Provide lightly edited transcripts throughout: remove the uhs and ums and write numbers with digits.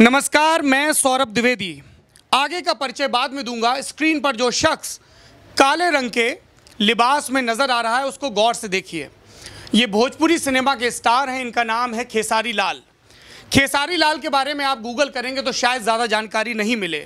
नमस्कार, मैं सौरभ द्विवेदी। आगे का परिचय बाद में दूंगा। स्क्रीन पर जो शख्स काले रंग के लिबास में नजर आ रहा है उसको गौर से देखिए। ये भोजपुरी सिनेमा के स्टार हैं। इनका नाम है खेसारी लाल। खेसारी लाल के बारे में आप गूगल करेंगे तो शायद ज़्यादा जानकारी नहीं मिले,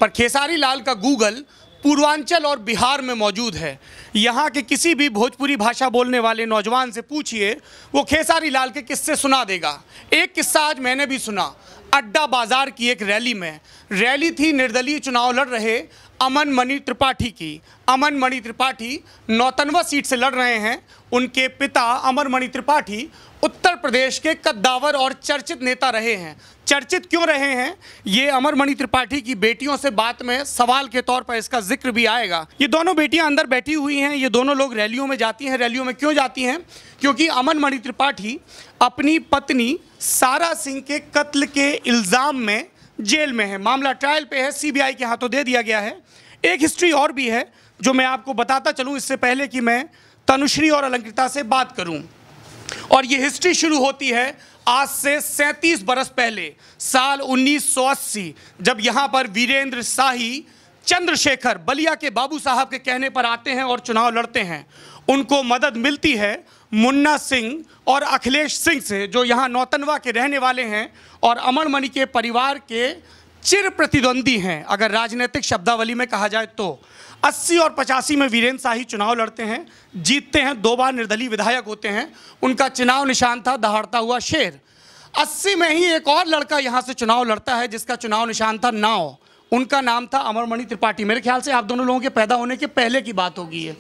पर खेसारी लाल का गूगल पूर्वांचल और बिहार में मौजूद है। यहाँ के किसी भी भोजपुरी भाषा बोलने वाले नौजवान से पूछिए, वो खेसारी लाल के किस्से सुना देगा। एक किस्सा आज मैंने भी सुना। अड्डा बाजार की एक रैली थी, निर्दलीय चुनाव लड़ रहे अमन मणि त्रिपाठी की। अमन मणि त्रिपाठी नौतनवा सीट से लड़ रहे हैं। उनके पिता अमर मणि त्रिपाठी उत्तर प्रदेश के कद्दावर और चर्चित नेता रहे हैं। चर्चित क्यों रहे हैं, ये अमर मणि त्रिपाठी की बेटियों से बात में सवाल के तौर पर इसका जिक्र भी आएगा। ये दोनों बेटियां अंदर बैठी हुई हैं। ये दोनों लोग रैलियों में जाती हैं। रैलियों में क्यों जाती हैं? क्योंकि अमन मणि त्रिपाठी अपनी पत्नी सारा सिंह के कत्ल के इल्ज़ाम में जेल में है। मामला ट्रायल पे है, सीबीआई के हाथों दे दिया गया है। एक हिस्ट्री और भी है जो मैं आपको बताता चलूँ इससे पहले कि मैं तनुश्री और अलंकृता से बात करूँ। और ये हिस्ट्री शुरू होती है आज से 37 बरस पहले, साल 1980, जब यहाँ पर वीरेंद्र शाही चंद्रशेखर बलिया के बाबू साहब के कहने पर आते हैं और चुनाव लड़ते हैं। उनको मदद मिलती है मुन्ना सिंह और अखिलेश सिंह से, जो यहाँ नौतनवा के रहने वाले हैं और अमर मणि के परिवार के चिर प्रतिद्वंदी हैं, अगर राजनीतिक शब्दावली में कहा जाए तो। 80 और 85 में वीरेंद्र शाही चुनाव लड़ते हैं, जीतते हैं, 2 बार निर्दलीय विधायक होते हैं। उनका चुनाव निशान था दहाड़ता हुआ शेर। 80 में ही एक और लड़का यहाँ से चुनाव लड़ता है जिसका चुनाव निशान था नाव। उनका नाम था अमर मणि त्रिपाठी। मेरे ख्याल से आप दोनों लोगों के पैदा होने के पहले की बात होगी ये।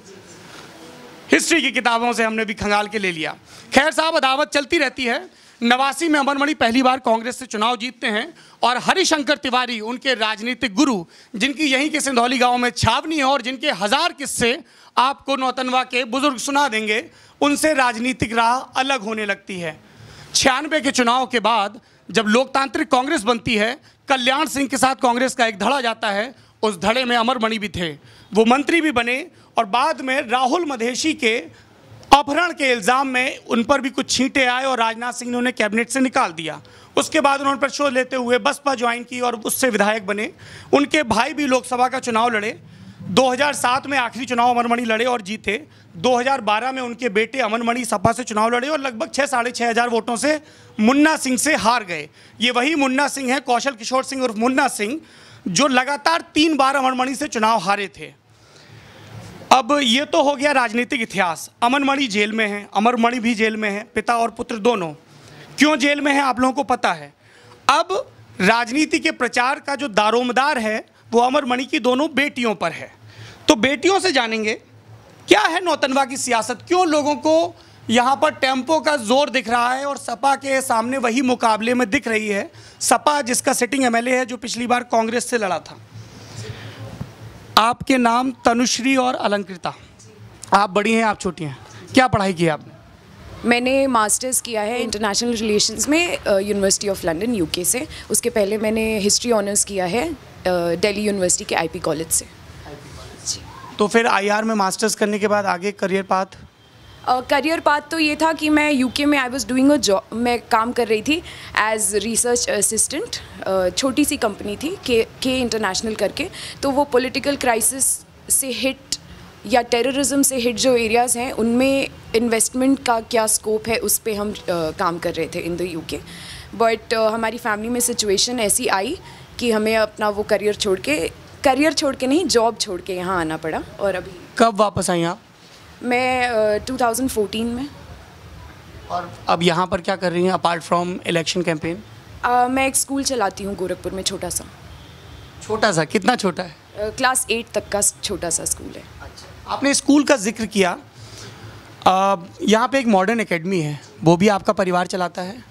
हिस्ट्री की किताबों से हमने भी खंगाल के ले लिया। खैर साहब, अदावत चलती रहती है। 89 में अमर मणि पहली बार कांग्रेस से चुनाव जीतते हैं और हरिशंकर तिवारी, उनके राजनीतिक गुरु, जिनकी यहीं के सिंधौली गांव में छावनी है और जिनके 1000 किस्से आपको नौतनवा के बुजुर्ग सुना देंगे, उनसे राजनीतिक राह अलग होने लगती है। 96 के चुनाव के बाद जब लोकतांत्रिक कांग्रेस बनती है, कल्याण सिंह के साथ कांग्रेस का एक धड़ा जाता है। उस धड़े में अमर मणि भी थे। वो मंत्री भी बने और बाद में राहुल मधेशी के अपहरण के इल्ज़ाम में उन पर भी कुछ छींटे आए और राजनाथ सिंह ने उन्हें कैबिनेट से निकाल दिया। उसके बाद उन्होंने प्रतिशोध लेते हुए बसपा ज्वाइन की और उससे विधायक बने। उनके भाई भी लोकसभा का चुनाव लड़े। 2007 में आखिरी चुनाव अमर मणि लड़े और जीते। 2012 में उनके बेटे अमन मणि सपा से चुनाव लड़े और लगभग 6-6.5 हज़ार वोटों से मुन्ना सिंह से हार गए। ये वही मुन्ना सिंह है, कौशल किशोर सिंह और मुन्ना सिंह, जो लगातार 3 बार अमर मणि से चुनाव हारे थे। अब ये तो हो गया राजनीतिक इतिहास। अमन मणि जेल में है, अमर मणि भी जेल में है, पिता और पुत्र दोनों। क्यों जेल में है आप लोगों को पता है। अब राजनीति के प्रचार का जो दारोमदार है वो अमर मणि की दोनों बेटियों पर है। तो बेटियों से जानेंगे क्या है नौतनवा की सियासत, क्यों लोगों को यहाँ पर टेम्पो का जोर दिख रहा है और सपा के सामने वही मुकाबले में दिख रही है। सपा जिसका सिटिंग एमएलए है जो पिछली बार कांग्रेस से लड़ा था। आपके नाम तनुश्री और अलंकृता, आप बड़ी हैं, आप छोटी हैं। क्या पढ़ाई की आपने? मैंने मास्टर्स किया है इंटरनेशनल रिलेशंस में यूनिवर्सिटी ऑफ लंदन यूके से। उसके पहले मैंने हिस्ट्री ऑनर्स किया है दिल्ली यूनिवर्सिटी के आईपी कॉलेज से। जी। तो फिर आईआर में मास्टर्स करने के बाद आगे करियर पाथ? करियर पाथ तो ये था कि मैं यूके में I was doing a job, मैं काम कर रही थी एज रिसर्च असिस्टेंट। छोटी सी कंपनी थी के इंटरनेशनल करके। तो वो पॉलिटिकल क्राइसिस से हिट या टेररिज्म से हिट जो एरियाज़ हैं उनमें इन्वेस्टमेंट का क्या स्कोप है उस पर हम काम कर रहे थे इन द यूके। बट हमारी फैमिली में सिचुएशन ऐसी आई कि हमें अपना वो करियर छोड़ के नहीं, जॉब छोड़ के यहाँ आना पड़ा। और अभी कब वापस आई आप? मैं 2014 में। और अब यहाँ पर क्या कर रही हैं अपार्ट फ्रॉम इलेक्शन कैंपेन? मैं एक स्कूल चलाती हूँ गोरखपुर में, छोटा सा। छोटा सा? कितना छोटा है? क्लास 8 तक का छोटा सा स्कूल है। अच्छा, आपने स्कूल का जिक्र किया। यहाँ पे एक मॉडर्न एकेडमी है, वो भी आपका परिवार चलाता है।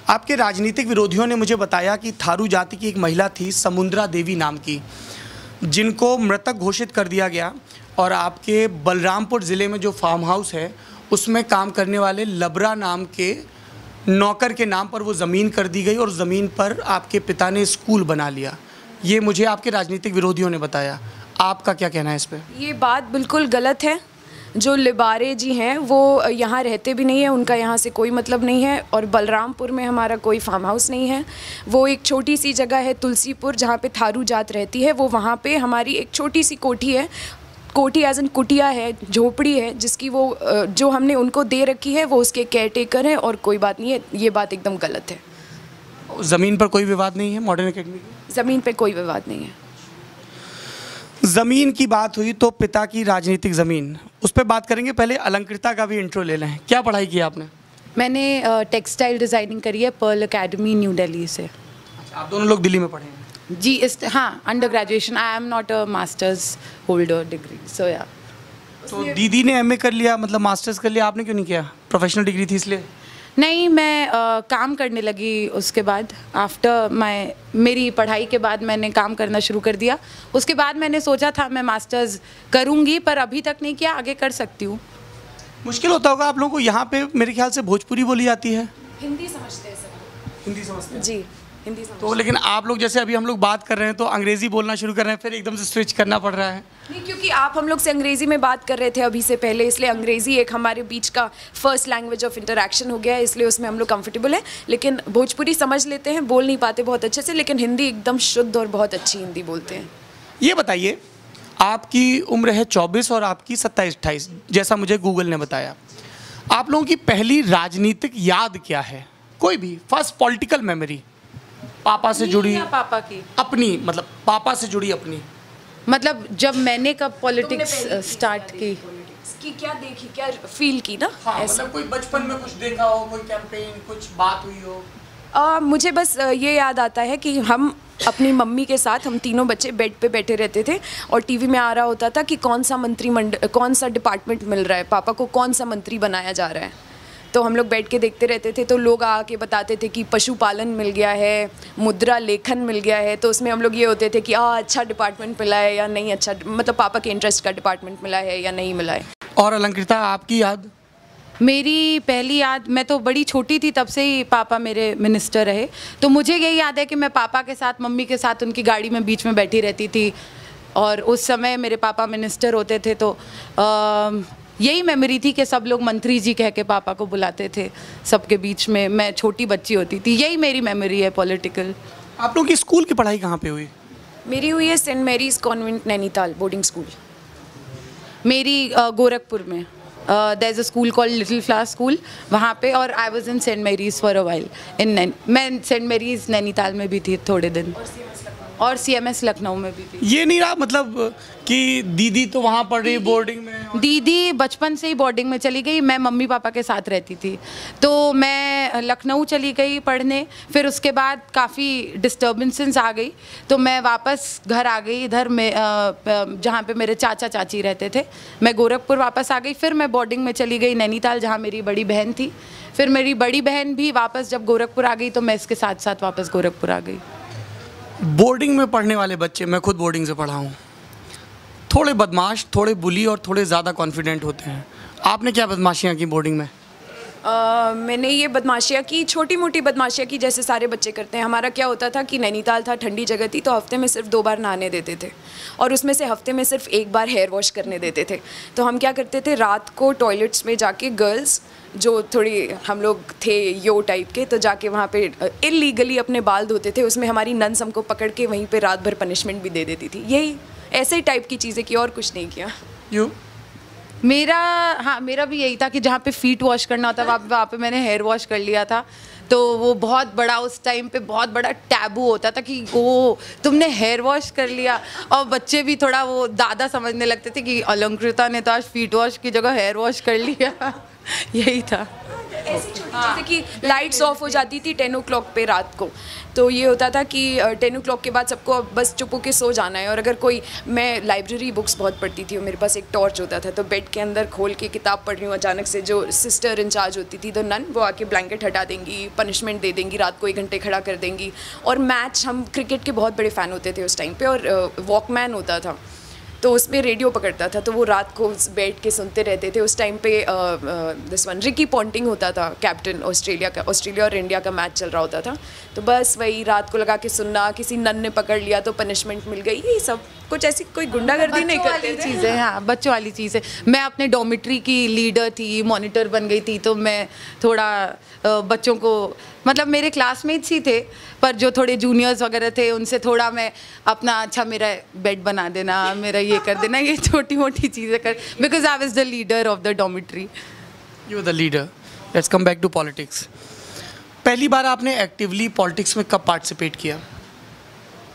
आपके राजनीतिक विरोधियों ने मुझे बताया कि थारू जाति की एक महिला थी समुद्रा देवी नाम की, जिनको मृतक घोषित कर दिया गया और आपके बलरामपुर ज़िले में जो फार्म हाउस है उसमें काम करने वाले लबरा नाम के नौकर के नाम पर वो ज़मीन कर दी गई और ज़मीन पर आपके पिता ने स्कूल बना लिया। ये मुझे आपके राजनीतिक विरोधियों ने बताया। आपका क्या कहना है इस पर? ये बात बिल्कुल गलत है। जो लिबारे जी हैं वो यहाँ रहते भी नहीं है, उनका यहाँ से कोई मतलब नहीं है। और बलरामपुर में हमारा कोई फार्म हाउस नहीं है। वो एक छोटी सी जगह है तुलसीपुर, जहाँ पे थारू जात रहती है। वो वहाँ पे हमारी एक छोटी सी कोठी है, कोठी एज एन कुटिया है, झोपड़ी है, जिसकी वो जो हमने उनको दे रखी है, वो उसके केयर टेकर हैं और कोई बात नहीं है। ये बात एकदम गलत है। ज़मीन पर कोई विवाद नहीं है मॉडर्न एकेडमी की? ज़मीन पे कोई विवाद नहीं है। ज़मीन की बात हुई तो पिता की राजनीतिक ज़मीन, उस पर बात करेंगे। पहले अलंकृता का भी इंट्रो ले लें। क्या पढ़ाई की आपने? मैंने टेक्सटाइल डिज़ाइनिंग करी है पर्ल एकेडमी न्यू दिल्ली से। अच्छा, आप दोनों लोग दिल्ली में पढ़े हैं? जी हाँ, under graduation. I am not a masters holder degree, so yeah. तो दीदी ने एमए कर लिया, मतलब मास्टर्स कर लिया, आपने क्यों नहीं किया? प्रोफेशनल डिग्री थी इसलिए? नहीं, मैं काम करने लगी उसके बाद। आफ्टर मेरी पढ़ाई के बाद मैंने काम करना शुरू कर दिया। उसके बाद मैंने सोचा था मैं मास्टर्स करूँगी, पर अभी तक नहीं किया, आगे कर सकती हूँ। मुश्किल होता होगा आप लोगों को? यहाँ पे मेरे ख्याल से भोजपुरी बोली जाती है। हिंदी समझते हैं सर? हिंदी समझते हैं जी, हिंदी समझते तो। लेकिन आप लोग जैसे अभी हम लोग बात कर रहे हैं तो अंग्रेज़ी बोलना शुरू कर रहे हैं, फिर एकदम से स्विच करना पड़ रहा है। नहीं, क्योंकि आप हम लोग से अंग्रेज़ी में बात कर रहे थे अभी से पहले, इसलिए अंग्रेज़ी एक हमारे बीच का फर्स्ट लैंग्वेज ऑफ इंटरेक्शन हो गया है, इसलिए उसमें हम लोग कंफर्टेबल हैं। लेकिन भोजपुरी समझ लेते हैं, बोल नहीं पाते बहुत अच्छे से, लेकिन हिंदी एकदम शुद्ध और बहुत अच्छी हिंदी बोलते हैं। ये बताइए, आपकी उम्र है 24 और आपकी 27-28, जैसा मुझे गूगल ने बताया। आप लोगों की पहली राजनीतिक याद क्या है? कोई भी फर्स्ट पॉलिटिकल मेमोरी, पापा से जुड़ी? या पापा की? अपनी, मतलब पापा से जुड़ी अपनी। मतलब जब मैंने कब पॉलिटिक्स स्टार्ट की? कि क्या देखी, क्या फील की ना? हाँ, मतलब कोई बचपन में कुछ देखा हो, कोई कैंपेन, कुछ बात हुई हो? मुझे बस ये याद आता है कि हम अपनी मम्मी के साथ, हम तीनों बच्चे बेड पे बैठे रहते थे और टीवी में आ रहा होता था कि कौन सा डिपार्टमेंट मिल रहा है, पापा को कौन सा मंत्री बनाया जा रहा है। तो हम लोग बैठ के देखते रहते थे। तो लोग आके बताते थे कि पशुपालन मिल गया है, मुद्रा लेखन मिल गया है। तो उसमें हम लोग ये होते थे कि अच्छा डिपार्टमेंट मिला है या नहीं, अच्छा मतलब पापा के इंटरेस्ट का डिपार्टमेंट मिला है या नहीं मिला है। और अलंकृता, आपकी याद? मेरी पहली याद, मैं तो बड़ी छोटी थी तब से ही पापा मेरे मिनिस्टर रहे, तो मुझे यही याद है कि मैं पापा के साथ, मम्मी के साथ उनकी गाड़ी में बीच में बैठी रहती थी। और उस समय मेरे पापा मिनिस्टर होते थे, तो यही मेमोरी थी कि सब लोग मंत्री जी कह के पापा को बुलाते थे सबके बीच में। मैं छोटी बच्ची होती थी, यही मेरी मेमोरी है पॉलिटिकल। आप लोगों की स्कूल की पढ़ाई कहाँ पे हुई? मेरी हुई है Saint Mary's Convent Nainital boarding school. मेरी गोरखपुर में there is a school called Little Flower School, वहाँ पे। और I was in Saint Mary's for a while in मैं सेंट मैरीज नैनीताल में भी थी थोड़े दिन, और CMS लखनऊ में भी थी। ये नहीं रहा मतलब कि दीदी तो वहाँ पढ़ रही बोर्डिंग में? दीदी बचपन से ही बोर्डिंग में चली गई, मैं मम्मी पापा के साथ रहती थी। तो मैं लखनऊ चली गई पढ़ने, फिर उसके बाद काफ़ी डिस्टर्बेंसेस आ गई, तो मैं वापस घर आ गई इधर में, जहाँ पे मेरे चाचा चाची रहते थे। मैं गोरखपुर वापस आ गई, फिर मैं बोर्डिंग में चली गई नैनीताल, जहाँ मेरी बड़ी बहन थी। फिर मेरी बड़ी बहन भी वापस जब गोरखपुर आ गई, तो मैं इसके साथ साथ वापस गोरखपुर आ गई। बोर्डिंग में पढ़ने वाले बच्चे, मैं खुद बोर्डिंग से पढ़ा हूँ, थोड़े बदमाश, थोड़े बुली और थोड़े ज़्यादा कॉन्फिडेंट होते हैं। आपने क्या बदमाशियाँ की बोर्डिंग में? मैंने ये बदमाशियाँ की, छोटी मोटी बदमाशियाँ की, जैसे सारे बच्चे करते हैं। हमारा क्या होता था कि नैनीताल था, ठंडी जगह थी, तो हफ्ते में सिर्फ 2 बार नहाने देते थे, और उसमें से हफ्ते में सिर्फ 1 बार हेयर वॉश करने देते थे। तो हम क्या करते थे, रात को टॉयलेट्स में जाके, गर्ल्स जो थोड़ी हम लोग थे यो टाइप के, तो जाके वहाँ पे इलीगली अपने बाल धोते थे। उसमें हमारी नन्स हमको पकड़ के वहीं पे रात भर पनिशमेंट भी दे देती थी। यही ऐसे टाइप की चीज़ें की, और कुछ नहीं किया। यू? मेरा भी यही था कि जहाँ पे फीट वॉश करना होता वहाँ पे मैंने हेयर वॉश कर लिया था। तो वो बहुत बड़ा, उस टाइम पे बहुत बड़ा टैबू होता था कि वो तुमने हेयर वॉश कर लिया, और बच्चे भी थोड़ा वो दादा समझने लगते थे कि अलंकृता ने तो आज फीट वॉश की जगह हेयर वॉश कर लिया। यही था। ऐसी छोटी चीज़ें कि लाइट्स ऑफ हो जाती थी 10 o'clock पे रात को, तो ये होता था कि 10 o'clock के बाद सबको बस चुप होके सो जाना है। और अगर कोई, मैं लाइब्रेरी बुक्स बहुत पढ़ती थी और मेरे पास एक टॉर्च होता था, तो बेड के अंदर खोल के किताब पढ़ रही हूँ, अचानक से जो सिस्टर इंचार्ज होती थी, तो नन, वो आके ब्लैंकेट हटा देंगी, पनिशमेंट दे देंगी, रात को 1 घंटे खड़ा कर देंगी। और मैच, हम क्रिकेट के बहुत बड़े फ़ैन होते थे उस टाइम पे, और वॉकमैन होता था, तो उसमें रेडियो पकड़ता था, तो वो रात को बैठ के सुनते रहते थे। उस टाइम पे दिस वन रिकी पॉन्टिंग होता था कैप्टन ऑस्ट्रेलिया का, ऑस्ट्रेलिया और इंडिया का मैच चल रहा होता था, तो बस वही रात को लगा के सुनना, किसी नन ने पकड़ लिया तो पनिशमेंट मिल गई, यही सब। कुछ ऐसी कोई गुंडागर्दी नहीं करते थे। चीज़ें, हाँ बच्चों वाली चीज़ है। मैं अपने डॉर्मिट्री की लीडर थी, मॉनिटर बन गई थी, तो मैं थोड़ा बच्चों को, मतलब मेरे क्लासमेट्स ही थे पर जो थोड़े जूनियर्स वगैरह थे उनसे थोड़ा मैं अपना, अच्छा मेरा बेड बना देना, मेरा ये कर देना, ये छोटी मोटी चीज़ें कर, because I was the leader of the dormitory. You are the leader. Let's come back to politics. पहली बार आपने एक्टिवली पॉलिटिक्स में कब पार्टिसिपेट किया?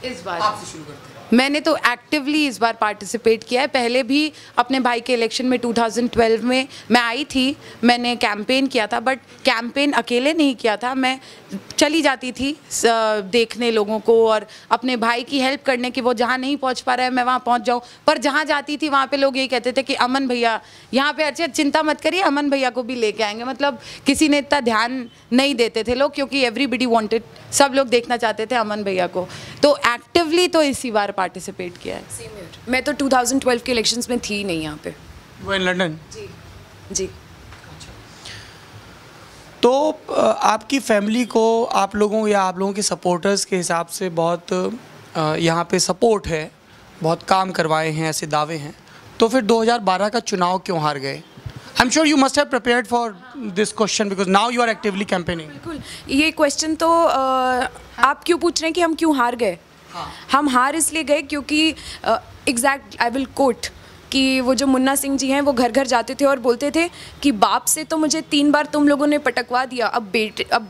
इस बार आपसे शुरू करते हैं। मैंने तो एक्टिवली इस बार पार्टिसिपेट किया है। पहले भी अपने भाई के इलेक्शन में 2012 में मैं आई थी, मैंने कैंपेन किया था, बट कैंपेन अकेले नहीं किया था, मैं चली जाती थी देखने लोगों को और अपने भाई की हेल्प करने की, वो जहाँ नहीं पहुँच पा रहा है मैं वहाँ पहुँच जाऊँ। पर जहाँ जाती थी वहाँ पे लोग यही कहते थे कि अमन भैया यहाँ पे, अच्छा चिंता मत करिए अमन भैया को भी लेके आएंगे। मतलब किसी ने इतना ध्यान नहीं देते थे लोग, क्योंकि एवरीबडी वांटेड, सब लोग देखना चाहते थे अमन भैया को। तो एक्टिवली तो इसी बार पार्टिसिपेट किया है। मैं तो 2012 के इलेक्शंस में थी नहीं यहाँ पे। वो इन लंदन? जी। तो आपकी फैमिली को आप लोगों या आप लोगों के सपोर्टर्स के हिसाब से बहुत यहाँ पे सपोर्ट है, बहुत काम करवाए हैं, ऐसे दावे हैं, तो फिर 2012 का चुनाव क्यों हार गए? I am sure you must have prepared for this question because now you are actively campaigning. बिल्कुल, ये क्वेश्चन तो आप क्यों पूछ रहे हैं कि हम क्यों हार गए? हम हार इसलिए गए क्योंकि एग्जैक्ट आई विल कोट कि वो जो मुन्ना सिंह जी हैं वो घर घर जाते थे और बोलते थे कि बाप से तो मुझे 3 बार तुम लोगों ने पटकवा दिया, अब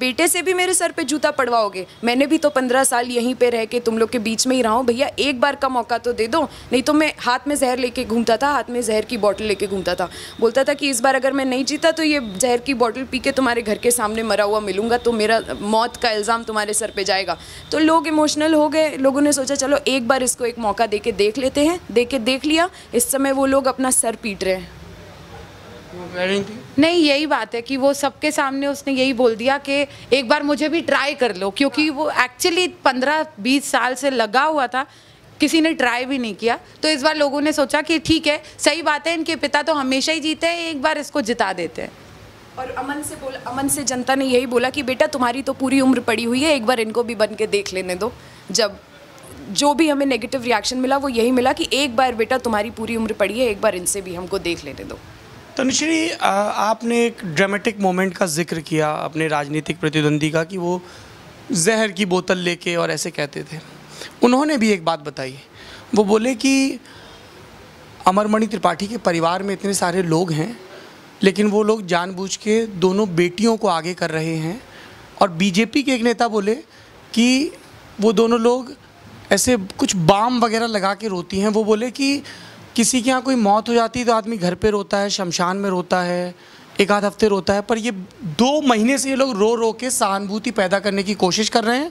बेटे से भी मेरे सर पे जूता पड़वाओगे। मैंने भी तो 15 साल यहीं पे रह के तुम लोग के बीच में ही रहा हूँ, भैया एक बार का मौका तो दे दो। नहीं तो मैं हाथ में जहर लेके घूमता था, हाथ में जहर की बॉटल लेके घूमता था। बोलता था कि इस बार अगर मैं नहीं जीता तो ये जहर की बॉटल पी के तुम्हारे घर के सामने मरा हुआ मिलूंगा, तो मेरा मौत का इल्ज़ाम तुम्हारे सर पे जाएगा। तो लोग इमोशनल हो गए, लोगों ने सोचा चलो एक बार इसको एक मौका दे के देख लेते हैं। देख लिया, इस समय वो लोग अपना सर पीट रहे हैं। नहीं, यही बात है कि वो सबके सामने उसने यही बोल दिया कि एक बार मुझे भी ट्राई कर लो, क्योंकि वो एक्चुअली 15-20 साल से लगा हुआ था, किसी ने ट्राई भी नहीं किया। तो इस बार लोगों ने सोचा कि ठीक है, सही बात है, इनके पिता तो हमेशा ही जीते हैं, एक बार इसको जिता देते हैं। और अमन से जनता ने यही बोला कि बेटा तुम्हारी तो पूरी उम्र पड़ी हुई है, एक बार इनको भी बन के देख लेने दो। जब जो भी हमें नेगेटिव रिएक्शन मिला वो यही मिला कि एक बार बेटा तुम्हारी पूरी उम्र पड़ी है, एक बार इनसे भी हमको देख लेने दो। तनुश्री, आपने एक ड्रामेटिक मोमेंट का जिक्र किया अपने राजनीतिक प्रतिद्वंदी का कि वो जहर की बोतल लेके और ऐसे कहते थे। उन्होंने भी एक बात बताई, वो बोले कि अमरमणि त्रिपाठी के परिवार में इतने सारे लोग हैं, लेकिन वो लोग जानबूझ के दोनों बेटियों को आगे कर रहे हैं। और बीजेपी के एक नेता बोले कि वो दोनों लोग ऐसे कुछ बाम वगैरह लगा के रोती हैं। वो बोले कि किसी के यहाँ कोई मौत हो जाती है तो आदमी घर पे रोता है, शमशान में रोता है, एक आध हफ्ते रोता है, पर ये 2 महीने से ये लोग रो रो के सहानुभूति पैदा करने की कोशिश कर रहे हैं।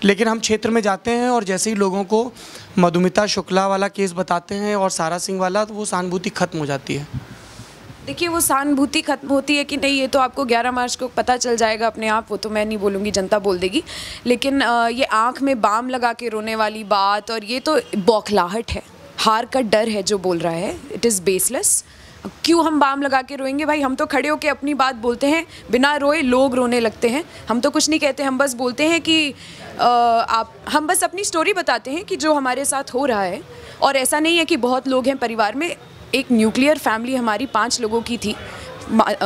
लेकिन हम क्षेत्र में जाते हैं और जैसे ही लोगों को मधुमिता शुक्ला वाला केस बताते हैं और सारा सिंह वाला, तो वो सहानुभूति खत्म हो जाती है। देखिए, वो सहानुभूति खत्म होती है कि नहीं ये तो आपको 11 मार्च को पता चल जाएगा अपने आप, वो तो मैं नहीं बोलूँगी, जनता बोल देगी। लेकिन ये आँख में बाम लगा के रोने वाली बात, और ये तो बौखलाहट है, हार का डर है जो बोल रहा है, इट इज़ बेसलेस। क्यों हम बाम लगा के रोएंगे भाई? हम तो खड़े होकर अपनी बात बोलते हैं, बिना रोए लोग रोने लगते हैं। हम तो कुछ नहीं कहते, हम बस बोलते हैं कि हम बस अपनी स्टोरी बताते हैं कि जो हमारे साथ हो रहा है। और ऐसा नहीं है कि बहुत लोग हैं परिवार में, एक न्यूक्लियर फैमिली हमारी 5 लोगों की थी,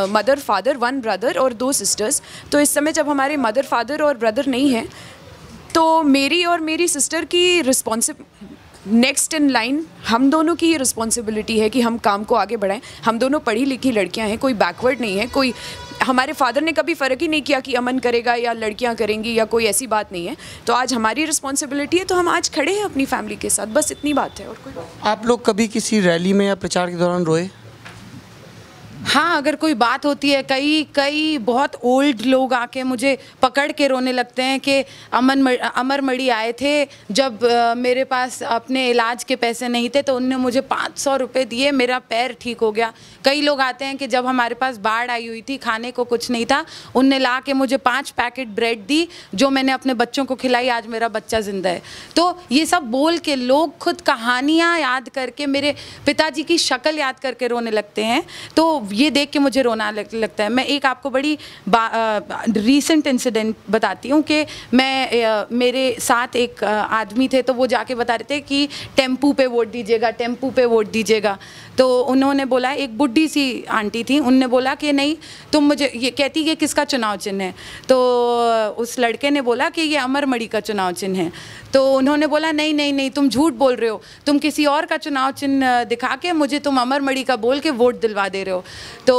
मदर फादर 1 ब्रदर और 2 सिस्टर्स। तो इस समय जब हमारे मदर फादर और ब्रदर नहीं हैं, तो मेरी और मेरी सिस्टर की नेक्स्ट इन लाइन हम दोनों की ही रिस्पॉन्सिबिलिटी है कि हम काम को आगे बढ़ाएं। हम दोनों पढ़ी लिखी लड़कियां हैं, कोई बैकवर्ड नहीं है, कोई हमारे फादर ने कभी फ़र्क ही नहीं किया कि अमन करेगा या लड़कियां करेंगी या कोई ऐसी बात नहीं है। तो आज हमारी रिस्पॉन्सिबिलिटी है, तो हम आज खड़े हैं अपनी फैमिली के साथ, बस इतनी बात है और कोई बात। आप लोग कभी किसी रैली में या प्रचार के दौरान रोए? हाँ, अगर कोई बात होती है, कई बहुत ओल्ड लोग आके मुझे पकड़ के रोने लगते हैं कि अमरमणि आए थे जब मेरे पास अपने इलाज के पैसे नहीं थे, तो उनने मुझे 500 रुपये दिए, मेरा पैर ठीक हो गया। कई लोग आते हैं कि जब हमारे पास बाढ़ आई हुई थी, खाने को कुछ नहीं था, उनने ला के मुझे 5 पैकेट ब्रेड दी, जो मैंने अपने बच्चों को खिलाई, आज मेरा बच्चा ज़िंदा है। तो ये सब बोल के लोग खुद कहानियाँ याद करके, मेरे पिताजी की शक्ल याद करके रोने लगते हैं। तो ये देख के मुझे रोना लगता है। मैं एक आपको बड़ी रीसेंट इंसिडेंट बताती हूँ कि मेरे साथ एक आदमी थे, तो वो जाके बता रहे थे कि टेम्पू पे वोट दीजिएगा, टेम्पू पे वोट दीजिएगा। तो उन्होंने बोला, एक बुढ़ी सी आंटी थी, उनने बोला कि नहीं तुम मुझे, ये कहती कि किसका चुनाव चिन्ह है, तो उस लड़के ने बोला कि ये अमरमणि का चुनाव चिन्ह है। तो उन्होंने बोला नहीं नहीं नहीं, तुम झूठ बोल रहे हो, तुम किसी और का चुनाव चिन्ह दिखा के मुझे तुम अमरमणि का बोल के वोट दिलवा दे रहे हो। तो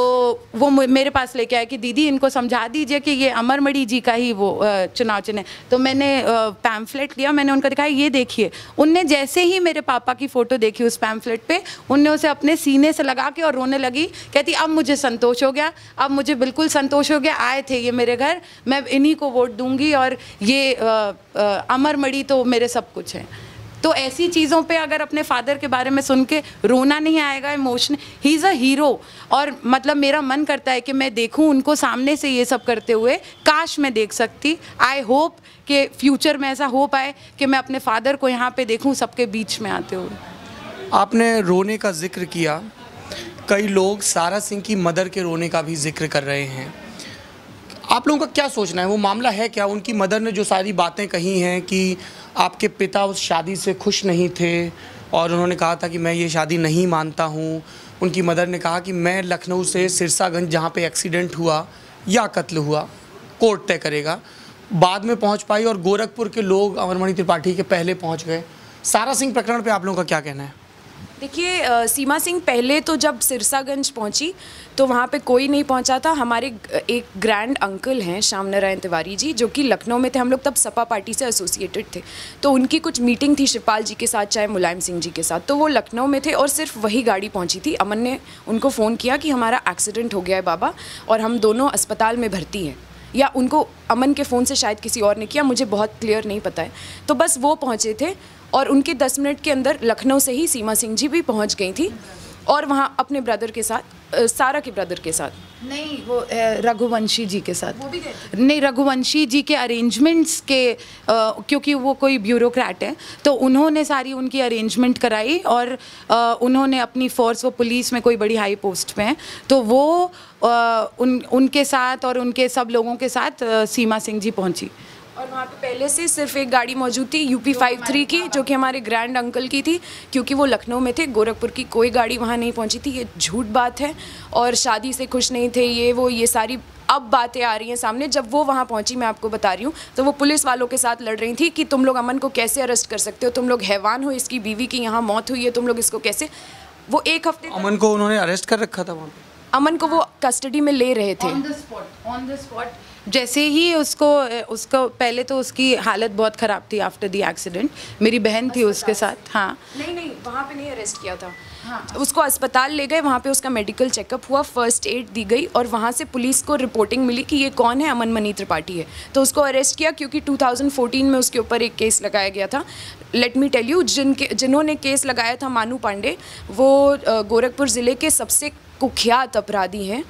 वो मेरे पास लेके आया कि दीदी इनको समझा दीजिए कि ये अमरमणि जी का ही वो चुनाव चिन्ह है। तो मैंने पैम्फलेट लिया, मैंने उनको दिखाया, ये देखिए। उनने जैसे ही मेरे पापा की फ़ोटो देखी उस पैम्फलेट पे, उनने उसे अपने सीने से लगा के और रोने लगी, कहती अब मुझे संतोष हो गया, अब मुझे बिल्कुल संतोष हो गया, आए थे ये मेरे घर, मैं इन्हीं को वोट दूंगी और ये अमरमणि तो मेरे सब कुछ है। तो ऐसी चीज़ों पे अगर अपने फादर के बारे में सुन के रोना नहीं आएगा, emotion, he is a hero. और मतलब मेरा मन करता है कि मैं देखूं उनको सामने से ये सब करते हुए, काश मैं देख सकती। आई होप कि फ्यूचर में ऐसा हो पाए कि मैं अपने फादर को यहाँ पे देखूं सबके बीच में आते हुए। आपने रोने का जिक्र किया, कई लोग सारा सिंह की मदर के रोने का भी जिक्र कर रहे हैं। आप लोगों का क्या सोचना है, वो मामला है क्या? उनकी मदर ने जो सारी बातें कही हैं कि आपके पिता उस शादी से खुश नहीं थे और उन्होंने कहा था कि मैं ये शादी नहीं मानता हूँ। उनकी मदर ने कहा कि मैं लखनऊ से सिरसागंज, जहाँ पे एक्सीडेंट हुआ या कत्ल हुआ, कोर्ट तय करेगा, बाद में पहुँच पाई और गोरखपुर के लोग अमरमणि त्रिपाठी के पहले पहुँच गए। सारा सिंह प्रकरण पे आप लोगों का क्या कहना है? देखिए, सीमा सिंह पहले तो जब सिरसागंज पहुंची तो वहाँ पे कोई नहीं पहुंचा था। हमारे एक ग्रैंड अंकल हैं श्याम नारायण तिवारी जी, जो कि लखनऊ में थे, हम लोग तब सपा पार्टी से एसोसिएटेड थे। तो उनकी कुछ मीटिंग थी शिवपाल जी के साथ, चाहे मुलायम सिंह जी के साथ, तो वो लखनऊ में थे और सिर्फ वही गाड़ी पहुँची थी। अमन ने उनको फ़ोन किया कि हमारा एक्सीडेंट हो गया है बाबा और हम दोनों अस्पताल में भर्ती हैं, या उनको अमन के फ़ोन से शायद किसी और ने किया, मुझे बहुत क्लियर नहीं पता है। तो बस वो पहुँचे थे और उनके 10 मिनट के अंदर लखनऊ से ही सीमा सिंह जी भी पहुंच गई थी और वहाँ अपने ब्रदर के साथ, सारा के ब्रदर के साथ नहीं, वो रघुवंशी जी के साथ, वो भी नहीं, रघुवंशी जी के अरेंजमेंट्स के क्योंकि वो कोई ब्यूरोक्रेट है, तो उन्होंने सारी उनकी अरेंजमेंट कराई और उन्होंने अपनी फोर्स, वो पुलिस में कोई बड़ी हाई पोस्ट पे हैं, तो वो उनके साथ और उनके सब लोगों के साथ सीमा सिंह जी पहुंची। और वहाँ पे पहले से सिर्फ एक गाड़ी मौजूद थी UP 53 की, जो कि हमारे ग्रैंड अंकल की थी, क्योंकि वो लखनऊ में थे। गोरखपुर की कोई गाड़ी वहाँ नहीं पहुँची थी, ये झूठ बात है। और शादी से खुश नहीं थे, ये सारी अब बातें आ रही हैं सामने। जब वो वहाँ पहुँची, मैं आपको बता रही हूँ, तो वो पुलिस वालों के साथ लड़ रही थी कि तुम लोग अमन को कैसे अरेस्ट कर सकते हो, तुम लोग हैवान हो, इसकी बीवी की यहाँ मौत हुई है, तुम लोग इसको कैसे। वो एक हफ्ते अमन को उन्होंने अरेस्ट कर रखा था वहाँ पे, अमन को वो कस्टडी में ले रहे थे ऑन द स्पॉट। जैसे ही उसको पहले तो उसकी हालत बहुत ख़राब थी आफ्टर द एक्सीडेंट, मेरी बहन थी उसके साथ। हाँ नहीं, वहाँ पे नहीं अरेस्ट किया था। हाँ, उसको अस्पताल ले गए, वहाँ पे उसका मेडिकल चेकअप हुआ, फर्स्ट एड दी गई और वहाँ से पुलिस को रिपोर्टिंग मिली कि ये कौन है, अमरमणि त्रिपाठी है, तो उसको अरेस्ट किया। क्योंकि 2014 में उसके ऊपर एक केस लगाया गया था। लेट मी टेल यू, जिन्होंने केस लगाया था, मानू पांडे, वो गोरखपुर ज़िले के सबसे कुख्यात अपराधी हैं।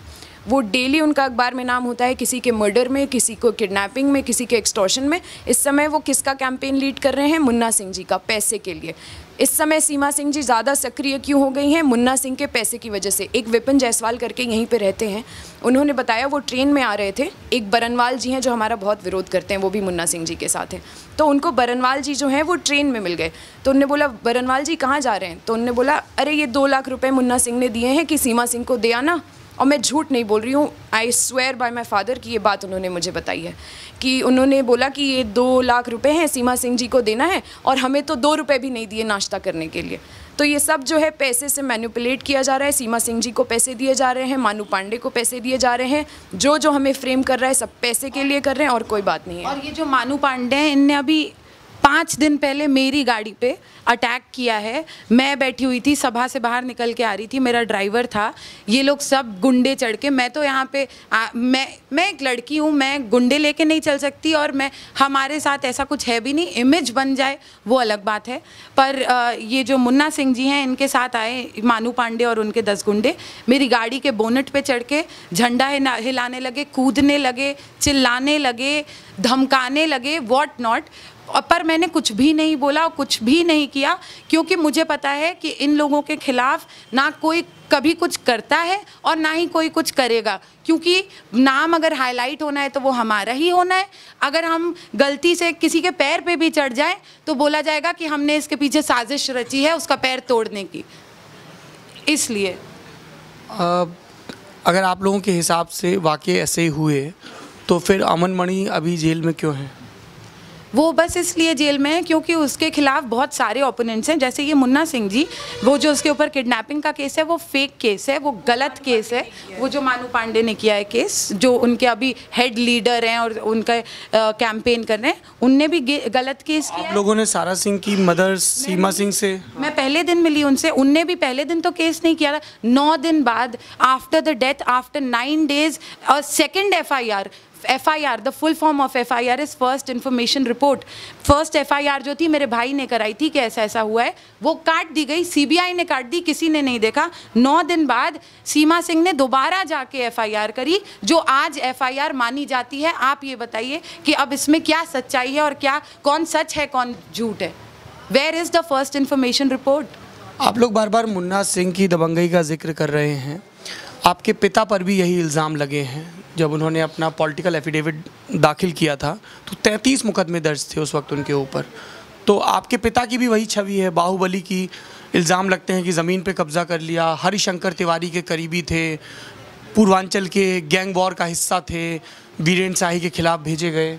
वो डेली उनका अखबार में नाम होता है, किसी के मर्डर में, किसी को किडनैपिंग में, किसी के एक्सटॉर्शन में। इस समय वो किसका कैंपेन लीड कर रहे हैं? मुन्ना सिंह जी का, पैसे के लिए। इस समय सीमा सिंह जी ज़्यादा सक्रिय क्यों हो गई हैं? मुन्ना सिंह के पैसे की वजह से। एक विपिन जायसवाल करके यहीं पे रहते हैं, उन्होंने बताया वो ट्रेन में आ रहे थे। एक बरनवाल जी हैं जो हमारा बहुत विरोध करते हैं, वो भी मुन्ना सिंह जी के साथ हैं। तो उनको बरनवाल जी जो हैं वो ट्रेन में मिल गए, तो उनने बोला बरनवाल जी कहाँ जा रहे हैं? तो उनने बोला अरे ये 2 लाख रुपये मुन्ना सिंह ने दिए हैं कि सीमा सिंह को दे आना। और मैं झूठ नहीं बोल रही हूँ, I swear by my father की ये बात उन्होंने मुझे बताई है कि उन्होंने बोला कि ये 2 लाख रुपए हैं, सीमा सिंह जी को देना है, और हमें तो 2 रुपये भी नहीं दिए नाश्ता करने के लिए। तो ये सब जो है पैसे से मैनिपुलेट किया जा रहा है। सीमा सिंह जी को पैसे दिए जा रहे हैं, मानू पांडे को पैसे दिए जा रहे हैं, जो हमें फ्रेम कर रहा है सब पैसे के लिए कर रहे हैं और कोई बात नहीं है। और ये जो मानू पांडे हैं, इनने अभी 5 दिन पहले मेरी गाड़ी पे अटैक किया है। मैं बैठी हुई थी, सभा से बाहर निकल के आ रही थी, मेरा ड्राइवर था, ये लोग सब गुंडे चढ़ के, मैं तो यहाँ पे मैं एक लड़की हूँ, मैं गुंडे लेके नहीं चल सकती, और हमारे साथ ऐसा कुछ है भी नहीं। इमेज बन जाए वो अलग बात है, पर ये जो मुन्ना सिंह जी हैं, इनके साथ आए मानू पांडे और उनके 10 गुंडे, मेरी गाड़ी के बोनट पे चढ़ के झंडा हिलाने लगे, कूदने लगे, चिल्लाने लगे, धमकाने लगे, व्हाट नॉट। पर मैंने कुछ भी नहीं बोला और कुछ भी नहीं किया, क्योंकि मुझे पता है कि इन लोगों के खिलाफ ना कोई कभी कुछ करता है और ना ही कोई कुछ करेगा, क्योंकि नाम अगर हाईलाइट होना है तो वो हमारा ही होना है। अगर हम गलती से किसी के पैर पे भी चढ़ जाएं तो बोला जाएगा कि हमने इसके पीछे साजिश रची है उसका पैर तोड़ने की। इसलिए अगर आप लोगों के हिसाब से वाकई ऐसे ही हुए तो फिर अमन मणि अभी जेल में क्यों है? वो बस इसलिए जेल में है क्योंकि उसके खिलाफ बहुत सारे ओपोनेंट्स हैं, जैसे ये मुन्ना सिंह जी, वो जो उसके ऊपर किडनैपिंग का केस है वो फेक केस है, वो गलत केस है। वो जो मानू पांडे ने किया है केस, जो उनके अभी हेड लीडर हैं और उनका कैंपेन कर रहे हैं, उनने भी गलत केस किया। आप लोगों ने सारा सिंह की मदर सीमा सिंह से, मैं पहले दिन मिली उनसे, उनने भी पहले दिन तो केस नहीं किया था। 9 दिन बाद, after the death, after 9 days, और second FIR, the full form of FIR is first information report. First FIR जो थी मेरे भाई ने कराई थी कि ऐसा ऐसा हुआ है, वो काट दी गई, CBI ने काट दी, किसी ने नहीं देखा। 9 दिन बाद सीमा सिंह ने दोबारा जाके FIR करी, जो आज FIR मानी जाती है। आप ये बताइए कि अब इसमें क्या सच्चाई है और क्या, कौन सच है कौन झूठ है? Where is the first information report? आप लोग बार बार मुन्ना सिंह की दबंगई का जिक्र कर रहे हैं, आपके पिता पर भी यही इल्ज़ाम लगे हैं। जब उन्होंने अपना पॉलिटिकल एफिडेविट दाखिल किया था तो 33 मुकदमे दर्ज थे उस वक्त उनके ऊपर। तो आपके पिता की भी वही छवि है, बाहुबली की। इल्ज़ाम लगते हैं कि ज़मीन पे कब्ज़ा कर लिया, हरिशंकर तिवारी के करीबी थे, पूर्वांचल के गैंग वॉर का हिस्सा थे, वीरेंद्र शाही के खिलाफ भेजे गए।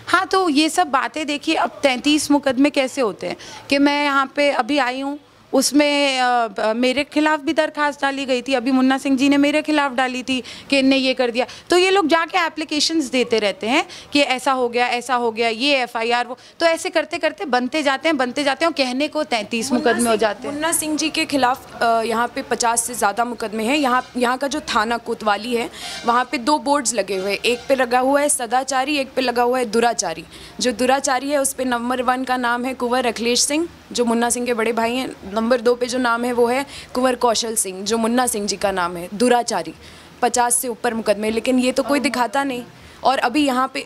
हाँ, तो ये सब बातें देखिए, अब 33 मुकदमे कैसे होते हैं कि मैं यहाँ पे अभी आई हूँ, उसमें मेरे खिलाफ भी दरखास्त डाली गई थी, अभी मुन्ना सिंह जी ने मेरे खिलाफ डाली थी कि इनने ये कर दिया। तो ये लोग जाके एप्लीकेशंस देते रहते हैं कि ऐसा हो गया, ये FIR, वो तो ऐसे करते करते बनते जाते हैं और कहने को 33 मुकदमे हो जाते हैं। मुन्ना सिंह जी के खिलाफ यहाँ पे 50 से ज़्यादा मुकदमे हैं। यहाँ का जो थाना कोतवाली है वहाँ पे 2 बोर्ड्स लगे हुए हैं, एक पे लगा हुआ है सदाचारी, एक पे लगा हुआ है दुराचारी। जो दुराचारी है उस पर नंबर 1 का नाम है कुंवर अखिलेश सिंह, जो मुन्ना सिंह के बड़े भाई हैं। नंबर 2 पे जो नाम है वो है कुंवर कौशल सिंह, जो मुन्ना सिंह जी का नाम है। दुराचारी 50 से ऊपर मुकदमे, लेकिन ये तो कोई दिखाता नहीं। और अभी यहाँ पे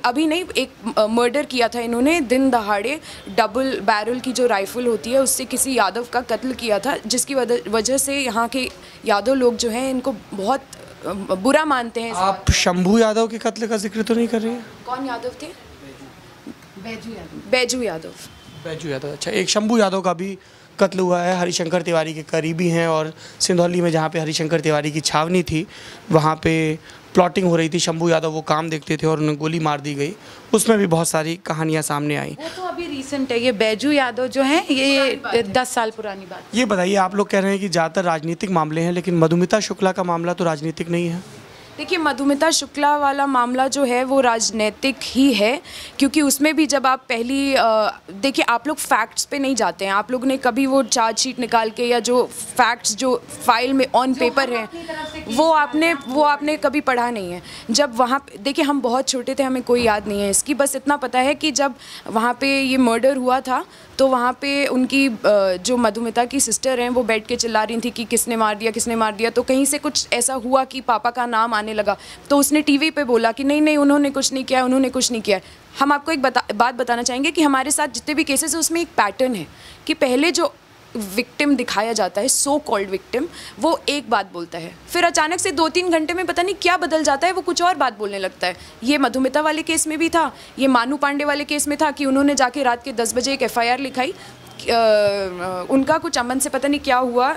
एक मर्डर किया था इन्होंने, दिन दहाड़े डबल बैरल की जो राइफ़ल होती है उससे किसी यादव का कत्ल किया था, जिसकी वजह से यहाँ के यादव लोग जो हैं इनको बहुत बुरा मानते हैं। आप शंभू यादव के कत्ल का जिक्र तो नहीं कर रही हैं? कौन यादव थे? बैजू यादव। अच्छा, एक शंभू यादव का भी कत्ल हुआ है, हरिशंकर तिवारी के करीबी हैं। और सिंधौली में जहाँ पे हरिशंकर तिवारी की छावनी थी वहाँ पे प्लॉटिंग हो रही थी, शंभू यादव वो काम देखते थे और उन्हें गोली मार दी गई। उसमें भी बहुत सारी कहानियाँ सामने आई। वो तो अभी रिसेंट है, ये बैजू यादव जो हैं ये 10 साल पुरानी बात। ये बताइए, आप लोग कह रहे हैं कि ज़्यादातर राजनीतिक मामले हैं, लेकिन मधुमिता शुक्ला का मामला तो राजनीतिक नहीं है। देखिए, मधुमिता शुक्ला वाला मामला जो है वो राजनीतिक ही है, क्योंकि उसमें भी जब आप देखिए, आप लोग फैक्ट्स पे नहीं जाते हैं। आप लोग ने कभी वो चार्जशीट निकाल के या जो फैक्ट्स जो फाइल में ऑन पेपर हैं वो आपने कभी पढ़ा नहीं है। जब वहाँ देखिए, हम बहुत छोटे थे, हमें कोई याद नहीं है इसकी, बस इतना पता है कि जब वहाँ पे ये मर्डर हुआ था तो वहाँ पे उनकी जो मधुमिता की सिस्टर हैं वो बैठ के चिल्ला रही थी कि किसने मार दिया। तो कहीं से कुछ ऐसा हुआ कि पापा का नाम आने लगा, तो उसने टीवी पे बोला कि नहीं उन्होंने कुछ नहीं किया। हम आपको एक बात बताना चाहेंगे कि हमारे साथ जितने भी केसेस हैं उसमें एक पैटर्न है कि पहले जो विक्टिम दिखाया जाता है, सो कॉल्ड विक्टिम, वो एक बात बोलता है, फिर अचानक से 2-3 घंटे में पता नहीं क्या बदल जाता है, वो कुछ और बात बोलने लगता है। ये मधुमिता वाले केस में भी था, ये मानू पांडे वाले केस में था कि उन्होंने जाके रात के 10 बजे एक FIR लिखाई। उनका कुछ अमन से पता नहीं क्या हुआ,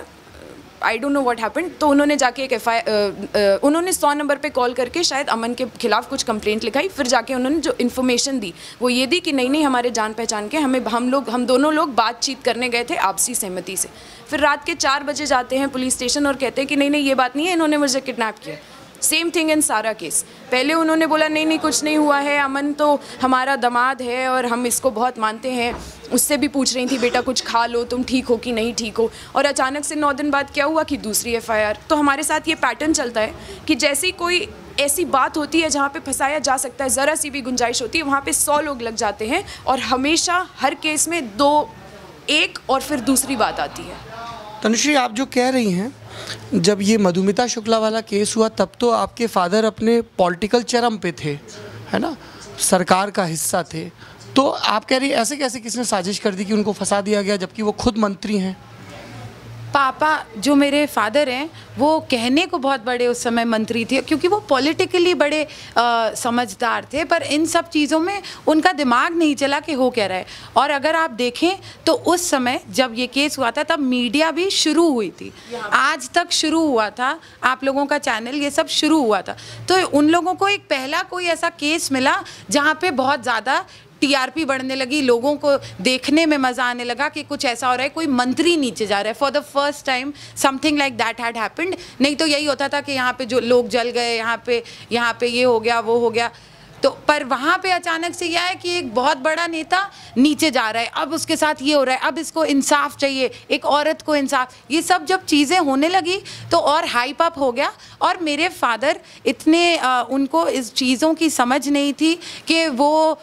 I don't know what happened, तो उन्होंने जाके एक उन्होंने 100 नंबर पे कॉल करके शायद अमन के खिलाफ कुछ कंप्लेंट लिखाई। फिर जाके उन्होंने जो इन्फॉर्मेशन दी वो ये दी कि नहीं हमारे जान पहचान के हम दोनों लोग बातचीत करने गए थे आपसी सहमति से। फिर रात के 4 बजे जाते हैं पुलिस स्टेशन और कहते हैं कि नहीं ये बात नहीं है, इन्होंने मुझे किडनैप किया। सेम थिंग इन सारा केस। पहले उन्होंने बोला नहीं कुछ नहीं हुआ है, अमन तो हमारा दामाद है और हम इसको बहुत मानते हैं। उससे भी पूछ रही थी बेटा कुछ खा लो, तुम ठीक हो कि नहीं ठीक हो। और अचानक से 9 दिन बाद क्या हुआ कि दूसरी FIR। तो हमारे साथ ये पैटर्न चलता है कि जैसे ही कोई ऐसी बात होती है जहाँ पे फंसाया जा सकता है, ज़रा सी भी गुंजाइश होती है, वहाँ पे 100 लोग लग जाते हैं और हमेशा हर केस में एक और फिर दूसरी बात आती है। तनुश्री, आप जो कह रही हैं, जब ये मधुमिता शुक्ला वाला केस हुआ तब तो आपके फादर अपने पॉलिटिकल चरम पे थे, है ना, सरकार का हिस्सा थे, तो आप कह रही ऐसे कैसे किसने साजिश कर दी कि उनको फंसा दिया गया जबकि वो खुद मंत्री हैं? पापा जो मेरे फादर हैं वो कहने को बहुत बड़े उस समय मंत्री थे, क्योंकि वो पॉलिटिकली बड़े समझदार थे, पर इन सब चीज़ों में उनका दिमाग नहीं चला कि हो क्या रहा है। और अगर आप देखें तो उस समय जब ये केस हुआ था तब मीडिया भी शुरू हुई थी, आज तक शुरू हुआ था, आप लोगों का चैनल ये सब शुरू हुआ था। तो उन लोगों को एक पहला कोई ऐसा केस मिला जहाँ पे बहुत ज़्यादा टीआरपी बढ़ने लगी, लोगों को देखने में मज़ा आने लगा कि कुछ ऐसा हो रहा है, कोई मंत्री नीचे जा रहा है। For the first time something like that had happened. नहीं तो यही होता था कि यहाँ पे जो लोग जल गए, यहाँ पे ये हो गया, वो हो गया। तो पर वहाँ पे अचानक से यह है कि एक बहुत बड़ा नेता नीचे जा रहा है, अब उसके साथ ये हो रहा है, अब इसको इंसाफ चाहिए, एक औरत को इंसाफ। ये सब जब चीज़ें होने लगी तो और हाइप अप हो गया। और मेरे फादर इतने उनको इस चीज़ों की समझ नहीं थी कि वो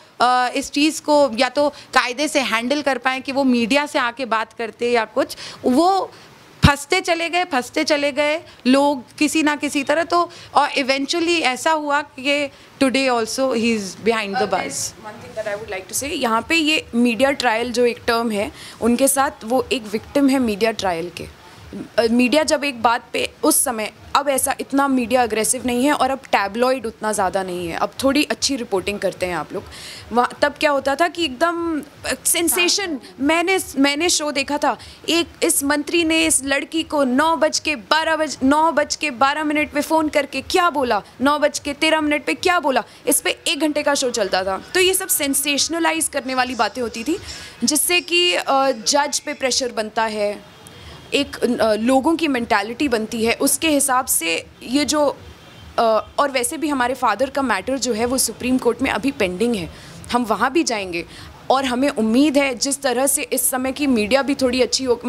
इस चीज़ को या तो कायदे से हैंडल कर पाएँ कि वो मीडिया से आके बात करते या कुछ। वो फंसते चले गए लोग किसी ना किसी तरह। तो और इवेंचुअली ऐसा हुआ कि today also he is behind the bus. One thing that I would like to say, यहाँ पे ये मीडिया ट्रायल जो एक टर्म है, उनके साथ वो एक विक्टिम है मीडिया ट्रायल के। मीडिया जब एक बात पे उस समय, अब ऐसा इतना मीडिया अग्रेसिव नहीं है और अब टैबलॉइड उतना ज़्यादा नहीं है, अब थोड़ी अच्छी रिपोर्टिंग करते हैं आप लोग। वहाँ तब क्या होता था कि एकदम सेंसेशन। मैंने शो देखा था, एक इस मंत्री ने इस लड़की को 9:12 पे फ़ोन करके क्या बोला, 9:13 पे क्या बोला, इस पर 1 घंटे का शो चलता था। तो ये सब सेंसेशनलाइज करने वाली बातें होती थी, जिससे कि जज पे प्रेशर बनता है, एक लोगों की मेंटालिटी बनती है, उसके हिसाब से ये जो और वैसे भी हमारे फादर का मैटर जो है वो सुप्रीम कोर्ट में अभी पेंडिंग है, हम वहाँ भी जाएंगे। और हमें उम्मीद है जिस तरह से इस समय की मीडिया भी थोड़ी अच्छी हो